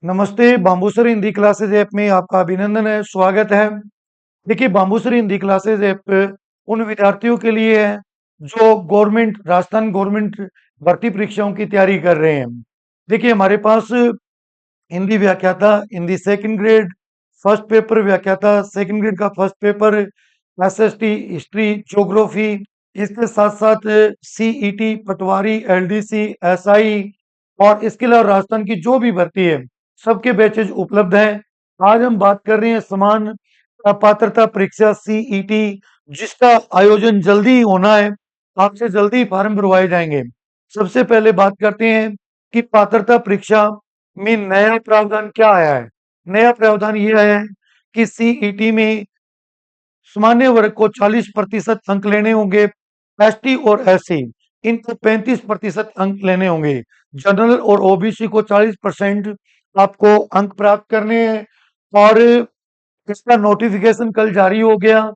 नमस्ते, बाम्बूसर Hindi classes app में आपका अभिनंदन है, स्वागत है। देखिए, बाम्बूसर हिंदी क्लासेस ऐप उन विद्यार्थियों के लिए है जो गवर्नमेंट राजस्थान गवर्नमेंट भर्ती परीक्षाओं की तैयारी कर रहे हैं। देखिए, हमारे पास हिंदी व्याख्याता, Hindi second grade first paper व्याख्याता, सेकंड ग्रेड का first paper, SST, history, geography, इसके साथ-साथ सीईटी, पटवारी, एलडीसी, एसआई और इसके अलावा राजस्थान की जो भी भर्ती है, सबके बैचेज उपलब्ध हैं। आज हम बात कर रहे हैं समान पात्रता परीक्षा सीईटी, जिसका आयोजन जल्दी ही होना है। आपसे जल्दी ही फॉर्म भरवाए जाएंगे। सबसे पहले बात करते हैं कि पात्रता परीक्षा में नया प्रावधान क्या आया है। नया प्रावधान ये आया है कि सीईटी में सामान्य वर्ग को 40% अंक लेने होंगे, एसटी और एससी इनको 35% अंक लेने होंगे, जनरल और ओबीसी को 40% आपको अंक प्राप्त करने हैं। और इसका नोटिफिकेशन कल जारी हो गया।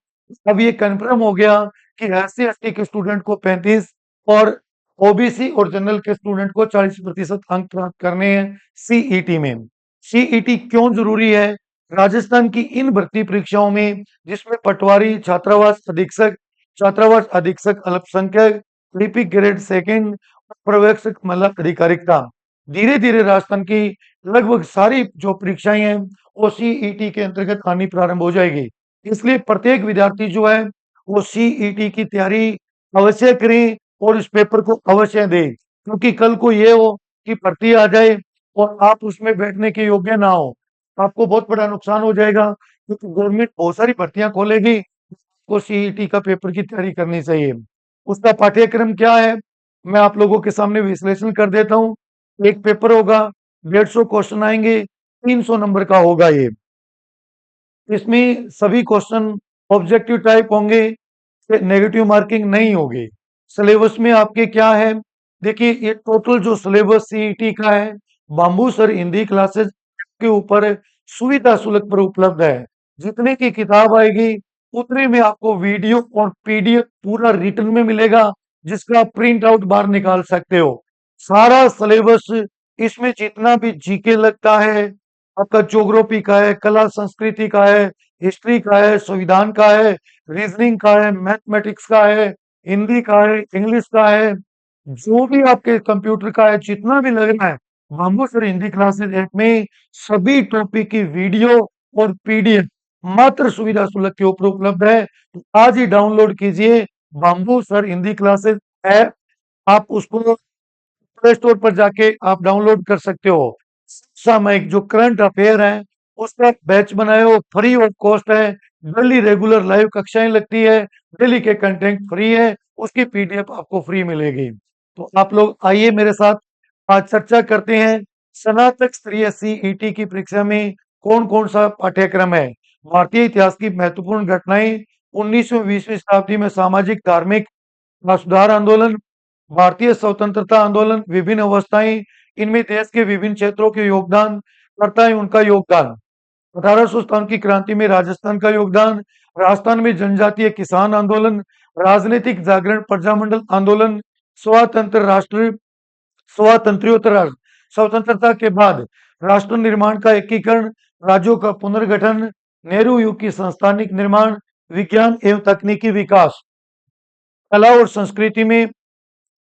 अब ये कंफर्म हो गया कि एससी एसटी के स्टूडेंट को 35 और ओबीसी और जनरल के स्टूडेंट को 40% अंक प्राप्त करने हैं सीईटी में। सीईटी क्यों जरूरी है? राजस्थान की इन भर्ती परीक्षाओं में जिसमें पटवारी, छात्रावास अधीक्षक अल्पसंख्यक, लिपिक ग्रेड सेकंड, पर्यवेक्षक महिला अधिकारिता, धीरे धीरे राजस्थान की लगभग सारी जो परीक्षाएं हैं वो सीईटी के अंतर्गत आनी प्रारंभ हो जाएगी। इसलिए प्रत्येक विद्यार्थी जो है वो सीईटी की तैयारी अवश्य करें और इस पेपर को अवश्य दें, क्योंकि कल को ये हो कि भर्ती आ जाए और आप उसमें बैठने के योग्य ना हो, आपको बहुत बड़ा नुकसान हो जाएगा, क्योंकि गवर्नमेंट बहुत सारी भर्तियां खोलेगी। को सीईटी का पेपर की तैयारी करनी चाहिए। उसका पाठ्यक्रम क्या है, मैं आप लोगों के सामने विश्लेषण कर देता हूँ। एक पेपर होगा, 150 क्वेश्चन आएंगे, 300 नंबर का होगा ये। इसमें सभी क्वेश्चन ऑब्जेक्टिव टाइप होंगे, नेगेटिव मार्किंग नहीं होगी। सिलेबस में आपके क्या है, देखिए ये टोटल जो सिलेबस सीईटी का है, बाम्बू सर हिंदी क्लासेस के ऊपर सुविधा शुल्क पर उपलब्ध है। जितने की किताब आएगी उतने में आपको वीडियो और पीडीएफ पूरा रिटर्न में मिलेगा, जिसका आप प्रिंट आउट बाहर निकाल सकते हो। सारा सिलेबस इसमें जितना भी जीके लगता है, आपका ज्योग्राफी का है, कला संस्कृति का है, हिस्ट्री का है, संविधान का है, रीजनिंग का है, मैथमेटिक्स का है, हिंदी का है, इंग्लिश का है, जो भी आपके कंप्यूटर का है, जितना भी लगना है, bamboo sir Hindi classes app में सभी टॉपिक की वीडियो और पीडीएफ मात्र सुविधा शुल्क के ऊपर उपलब्ध है। तो आज ही डाउनलोड कीजिए bamboo sir Hindi classes app. आप उसको प्ले स्टोर पर जाके आप डाउनलोड कर सकते हो। सामयिक जो करंट अफेयर है उसका बैच बनाए हो, फ्री ऑफ कॉस्ट है। डेली रेगुलर लाइव कक्षाएं लगती है, डेली के कंटेंट फ्री है, उसकी पीडीएफ आपको फ्री मिलेगी। तो आप लोग आइए मेरे साथ आज चर्चा करते हैं स्नातक स्तरीय सीईटी की परीक्षा में कौन कौन सा पाठ्यक्रम है। भारतीय इतिहास की महत्वपूर्ण घटनाएं, 19वीं 20वीं शताब्दी में सामाजिक धार्मिक सुधार आंदोलन, भारतीय स्वतंत्रता आंदोलन, विभिन्न अवस्थाएं, इनमें देश के विभिन्न क्षेत्रों के योगदान करता है, उनका योगदान, 1857 की क्रांति में राजस्थान का योगदान, राजस्थान में जनजातीय किसान आंदोलन, राजनीतिक जागरण, प्रजामंडल आंदोलन, स्वतंत्र राष्ट्र, स्वातंत्र्योत्तर राष्ट्र, स्वतंत्रता के बाद राष्ट्र निर्माण का एकीकरण, राज्यों का पुनर्गठन, नेहरू युग की संस्थानिक निर्माण, विज्ञान एवं तकनीकी विकास, कला और संस्कृति में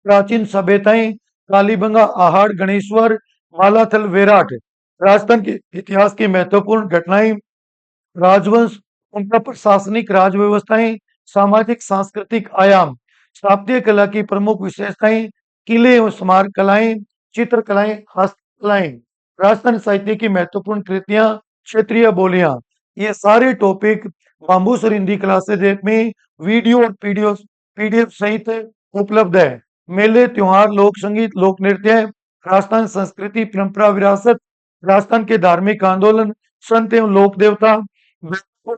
प्राचीन सभ्यताएं, कालीबंगा, आहड़, गणेश्वर, मालाथल, वेराट, राजस्थान के इतिहास की महत्वपूर्ण घटनाएं, राजवंश, उनका प्रशासनिक राज व्यवस्थाएं, सामाजिक सांस्कृतिक आयाम, स्थापत्य कला की प्रमुख विशेषताएं, किले और स्मारक कलाएं, चित्रकलाएं, हस्तकलाएं, राजस्थान साहित्य की महत्वपूर्ण कृतियां, क्षेत्रीय बोलियां, ये सारे topic Bamboo sir Hindi classes app में वीडियो और पीडीएफ सहित उपलब्ध है। मेले, त्योहार, लोक संगीत, लोक नृत्य, राजस्थान संस्कृति, परंपरा, विरासत, राजस्थान के धार्मिक आंदोलन, संत एवं लोक देवता,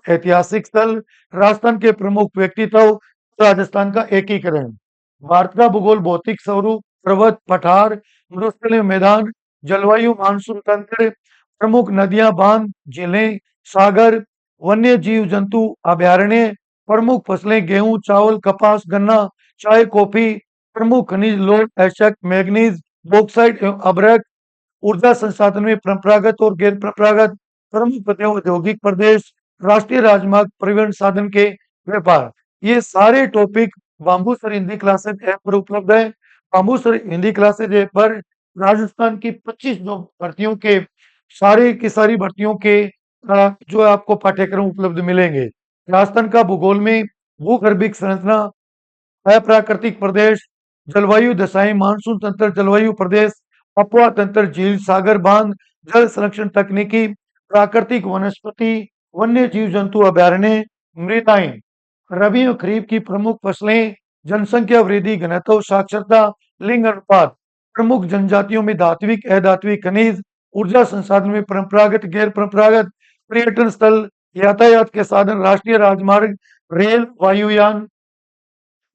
ऐतिहासिक स्थल, राजस्थान के प्रमुख व्यक्तित्व, राजस्थान का एकीकरण, भारत का भूगोल, भौतिक स्वरूप, पर्वत, पठार, मरुस्थलीय मैदान, जलवायु, मानसून तंत्र, प्रमुख नदियां, बांध, झीलें, सागर, वन्य जीव जंतु अभयारण्य, प्रमुख फसलें गेहूं, चावल, कपास, गन्ना, चाय, कॉफी, प्रमुख खनिज, लोह, एशक, मैग्नीज, बॉक्साइट एवं अभ्रक, ऊर्जा संसाधन में परंपरागत और गैर परंपरागत प्रमुख औद्योगिक प्रदेश, राष्ट्रीय राजमार्ग परिवहन साधन के व्यापार। ये सारे topic Bamboo sir Hindi classes app पर उपलब्ध है। Bamboo sir Hindi classes app पर राजस्थान की 25 जो भर्तियों के सारी की सारी भर्तियों के जो आपको पाठ्यक्रम उपलब्ध मिलेंगे। राजस्थान का भूगोल में भूगर्भिक संरचना, अप्राकृतिक प्रदेश, जलवायु दशाएं, मानसून तंत्र, जलवायु प्रदेश, अपवा तंत्र, झील, सागर बांध, जल संरक्षण तकनीकी, प्राकृतिक वनस्पति, वन्य जीव जंतु अभयारण्य, मृदाएं, रबी और खरीफ की प्रमुख फसलें, जनसंख्या वृद्धि, घनत्व, साक्षरता, लिंग अनुपात, प्रमुख जनजातियों में धात्विक अधात्विक खनिज, ऊर्जा संसाधन में परंपरागत गैर परंपरागत, पर्यटन स्थल, यातायात के साधन, राष्ट्रीय राजमार्ग, रेल, वायुयान,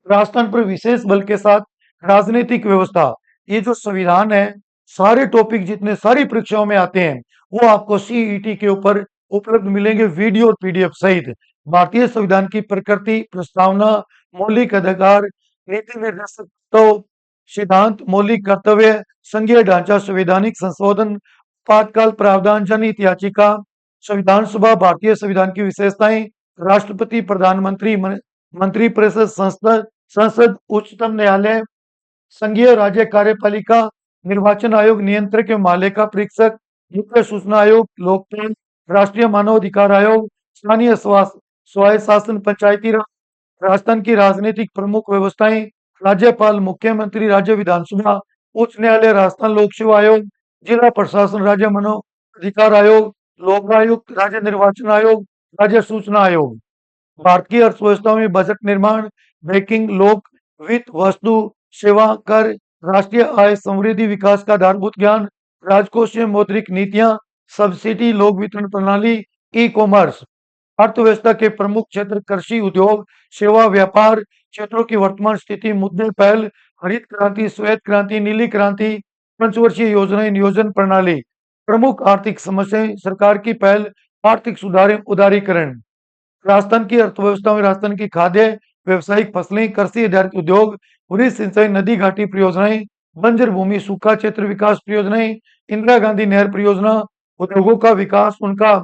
राजस्थान पर विशेष बल के साथ राजनीतिक व्यवस्था। ये जो संविधान है, सारे टॉपिक जितने सारी परीक्षाओं में आते हैं वो आपको सीईटी के ऊपर उपलब्ध मिलेंगे, वीडियो और पीडीएफ सहित। भारतीय संविधान की प्रकृति, प्रस्तावना, मौलिक अधिकार, नीति निर्देशक तत्व, सिद्धांत, मौलिक कर्तव्य, संघीय ढांचा, संवैधानिक संशोधन, आपातकाल प्रावधान, जनहित याचिका, संविधान सभा, भारतीय संविधान की विशेषताएं, राष्ट्रपति, प्रधानमंत्री, मंत्रिपरिषद, संसद, उच्चतम न्यायालय, संघीय राज्य कार्यपालिका, निर्वाचन आयोग, नियंत्रक एवं मालिका परीक्षक, मुख्य सूचना आयोग, लोकपाल, राष्ट्रीय मानवाधिकार आयोग, स्थानीय स्वायत्त शासन, पंचायती राज, राजस्थान की राजनीतिक प्रमुख व्यवस्थाएं, राज्यपाल, मुख्यमंत्री, राज्य विधानसभा, उच्च न्यायालय, राजस्थान लोक सेवा आयोग, जिला प्रशासन, राज्य मानवाधिकार आयोग, लोक आयुक्त, राज्य निर्वाचन आयोग, राज्य सूचना आयोग। भारत की अर्थव्यवस्था में बजट निर्माण, बैंकिंग, लोक वित्त, वस्तु सेवा कर, राष्ट्रीय आय, समृद्धि, विकास का आधारभूत ज्ञान, राजकोषीय मौद्रिक नीतियां, सब्सिडी, लोक वितरण प्रणाली, ई कॉमर्स। अर्थव्यवस्था के प्रमुख क्षेत्र कृषि, उद्योग, सेवा, व्यापार क्षेत्रों की वर्तमान स्थिति, मुद्दे, पहल, हरित क्रांति, श्वेत क्रांति, नीली क्रांति, पंचवर्षीय योजनाएं, नियोजन प्रणाली, प्रमुख आर्थिक समस्याएं, सरकार की पहल, आर्थिक सुधार, उदारीकरण। राजस्थान की अर्थव्यवस्था में राजस्थान की खाद्य, व्यवसायिक फसलें, कृषि आधारित उद्योग, वृहद सिंचाई, नदी घाटी परियोजनाएं, बंजर भूमि, सूखा क्षेत्र विकास परियोजनाएं, इंदिरा गांधी नहर परियोजना, उद्योगों का विकास, उनका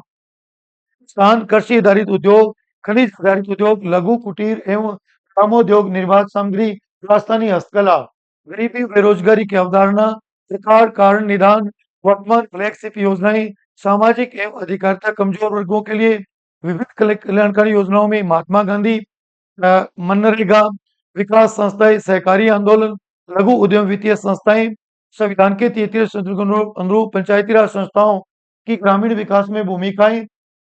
स्थान, कृषि आधारित उद्योग, खनिज आधारित उद्योग, लघु कुटीर एवं ग्रामोद्योग, निर्माण सामग्री, राजस्थानी हस्तकला, गरीबी बेरोजगारी की अवधारणा, प्रकार कारण निदान, वर्तमान फ्लैगशिप योजनाएं, सामाजिक एवं अधिकारिता कमजोर वर्गों के लिए विविध कल्याणकारी योजनाओं में महात्मा गांधी, मनरेगा, विकास संस्थाएं, सहकारी आंदोलन, लघु उद्यम वित्तीय संस्थाएं, संविधान के 33 संशोधन अनुरूप पंचायती राज संस्थाओं की ग्रामीण विकास में भूमिकाएं,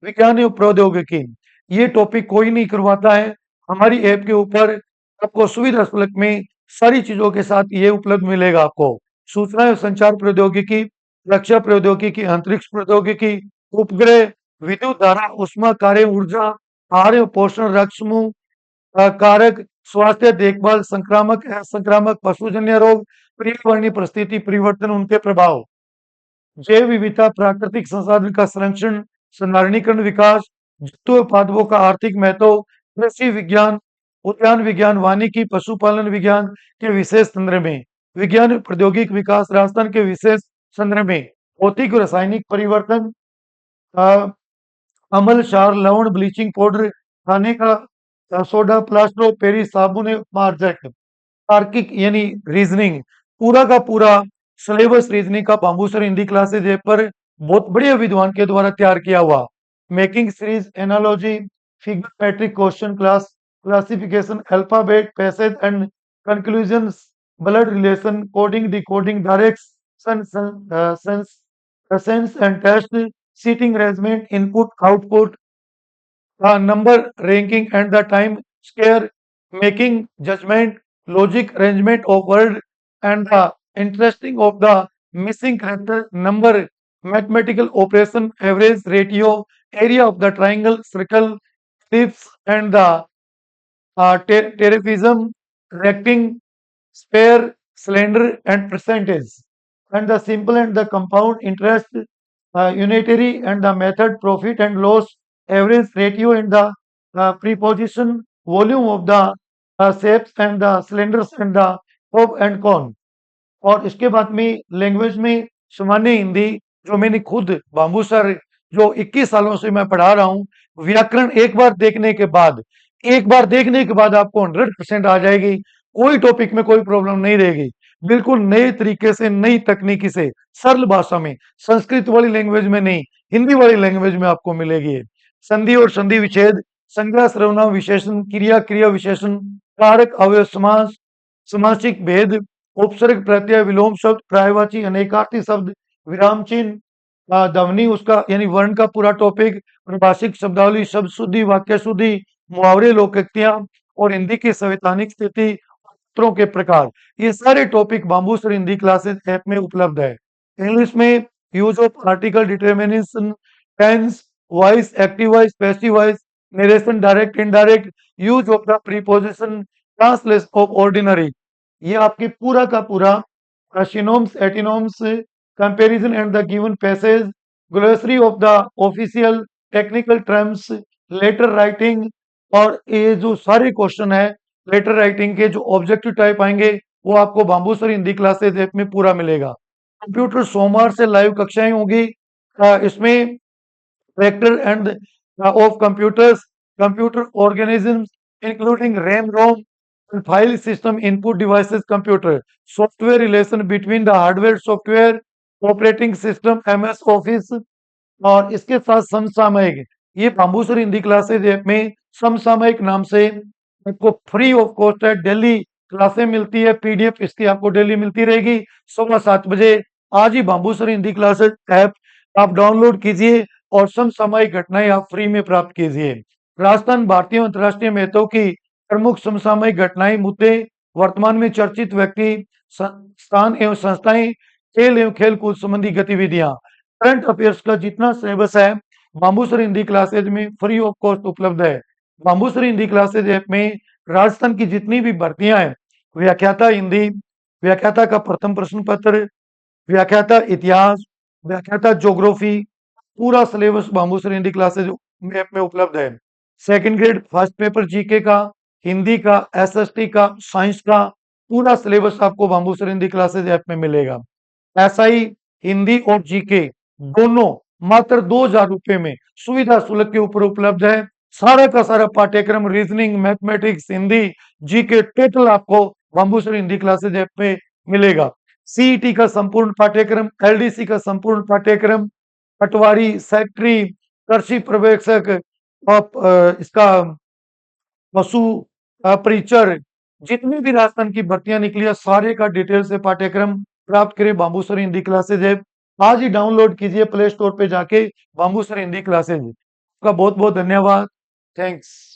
विज्ञान एवं प्रौद्योगिकी। ये टॉपिक कोई नहीं करवाता है, हमारी ऐप के ऊपर आपको सुविधा शुल्क में सारी चीजों के साथ ये उपलब्ध मिलेगा आपको। सूचना एवं संचार प्रौद्योगिकी, रक्षा प्रौद्योगिकी, अंतरिक्ष प्रौद्योगिकी, उपग्रह, विद्युत धारा, उष्मा कार्य, ऊर्जा, आहार एवं पोषण, रक्त समूह कारक, स्वास्थ्य देखभाल, संक्रामक असंक्रामक पशुजन्य रोग, पर्यावरणीय परिस्थिति परिवर्तन, उनके प्रभाव, जैव विविधता, प्राकृतिक संसाधन का संरक्षण, संधारणीकरण, विकास, जंतु उत्पादों का आर्थिक महत्व, कृषि विज्ञान, उद्यान विज्ञान, वानिकी, पशुपालन विज्ञान के विशेष संदर्भ में, विज्ञान प्रौद्योगिक विकास राजस्थान के विशेष संदर्भ में, भौतिक और रासायनिक परिवर्तन, अमल, क्षार, लवण, ब्लीचिंग पाउडर, खाने का सोडा, प्लास्टर ऑफ पेरिस, साबुन, मार्जक, तार्किक यानी रीजनिंग, पूरा का पूरा सिलेबस रीजनिंग का Bamboo sir Hindi classes app पर बहुत बढ़िया विद्वान के द्वारा तैयार किया हुआ। Making series, analogy, figure matrix question, classification, alphabet, passage and conclusions, blood relation, coding, decoding, direction, sense and test, seating arrangement, input, output, number ranking and the time scale, making judgment, logic arrangement of word and the interesting of the missing character, number, mathematical operation, average, ratio, area of the triangle, circle, ellipse and the tetraphism, rectangle, spare, cylinder and percentage, and the simple and the compound interest, unitary and the method, profit and loss, average, ratio and the preposition, volume of the shapes and the cylinders and the pop and cone। और इसके बाद में language में सामान्य हिंदी जो मैंने खुद बाबू sir जो 21 सालों से मैं पढ़ा रहा हूँ, व्याकरण एक बार देखने के बाद आपको 100% आ जाएगी। कोई टॉपिक में कोई प्रॉब्लम नहीं रहेगी। बिल्कुल नए तरीके से, नई तकनीकी से, सरल भाषा में, संस्कृत वाली लैंग्वेज में नहीं, हिंदी वाली लैंग्वेज में आपको मिलेगी ये। संधि और संधि विच्छेद, संज्ञा सर्वनाम विशेषण, क्रिया क्रिया विशेषण, कारक अवयव समास, समासिक भेद, उपसर्ग प्रत्यय, विलोम शब्द, पर्यायवाची, अनेकार्थी शब्द, विराम चिन्ह, ध्वनि उसका यानी वर्ण का पूरा टॉपिक, प्रभाषिक शब्दावली, शब्द शुद्धि, वाक्य शुद्धि, मुहावरे, लोकोक्तियां और हिंदी की संवैधानिक स्थिति, सूत्रों के प्रकार, ये सारे topic Bamboo sir Hindi classes app में उपलब्ध है। इंग्लिश में use of article determination, tense, voice, active voice, passive voice, narration, direct indirect, use of the preposition, translation of ordinary, ये आपकी पूरा का पूरा synonyms, antonyms, comparison and the given passage, glossary of the official technical terms, letter writing, और ये जो सारे question है लेटर राइटिंग के जो ऑब्जेक्टिव टाइप आएंगे वो आपको bamboo sir Hindi classes app में पूरा मिलेगा। कंप्यूटर सोमवार से लाइव कक्षाएं होगी। इसमें tractor end of computers, computer organisms including RAM ROM, file system input devices computer, software relation between the hardware software, operating system MS Office, और इसके साथ समसामयिक, ये बाम्बूसर हिंदी क्लासेज ऐप में समसामयिक नाम से आपको फ्री ऑफ कॉस्ट है, डेली क्लासें मिलती है, पीडीएफ इसकी आपको डेली मिलती रहेगी 7:15 बजे। आज ही बाम्बूसर हिंदी क्लासेज ऐप आप डाउनलोड कीजिए और समसामयिक घटनाएं आप फ्री में प्राप्त कीजिए। राजस्थान भारतीय और अंतर्राष्ट्रीय महत्व की प्रमुख समसामयिक घटनाएं, मुद्दे, वर्तमान में चर्चित व्यक्ति, स्थान एवं संस्थाएं, खेल एवं खेल कूद संबंधी गतिविधियां, करंट अफेयर्स का जितना सिलेबस है बाम्बूसर हिंदी क्लासेज में फ्री ऑफ कॉस्ट उपलब्ध है। बाम्बूसर हिंदी क्लासेज ऐप में राजस्थान की जितनी भी भर्तियां हैं, व्याख्याता हिंदी, व्याख्याता का प्रथम प्रश्न पत्र, व्याख्याता इतिहास, व्याख्याता ज्योग्राफी, पूरा सिलेबस बाम्बूसर हिंदी क्लासेज ऐप में उपलब्ध है। Second grade first paper GK का, हिंदी का, एसएसटी का, साइंस का पूरा सिलेबस आपको बाम्बूसर हिंदी क्लासेज ऐप में मिलेगा। ऐसा ही हिंदी और जीके दोनों मात्र 2,000 रुपए में सुविधा शुल्क के ऊपर उपलब्ध है। सारा का सारा पाठ्यक्रम reasoning, mathematics, Hindi, GK total आपको बाम्बूसर हिंदी क्लासेज ऐप में मिलेगा। सीईटी का संपूर्ण पाठ्यक्रम, एलडीसी का संपूर्ण पाठ्यक्रम, पटवारी, सेक्रेटरी, कृषि पर्यवेक्षक, इसका पशु परिचर, जितनी भी राजस्थान की भर्तियां निकली है सारे का डिटेल से पाठ्यक्रम प्राप्त करें बाम्बूसर हिंदी क्लासेज ऐप। आज ही डाउनलोड कीजिए प्ले स्टोर पे जाके बाम्बूसर हिंदी क्लासेज। आपका बहुत बहुत धन्यवाद। थैंक्स।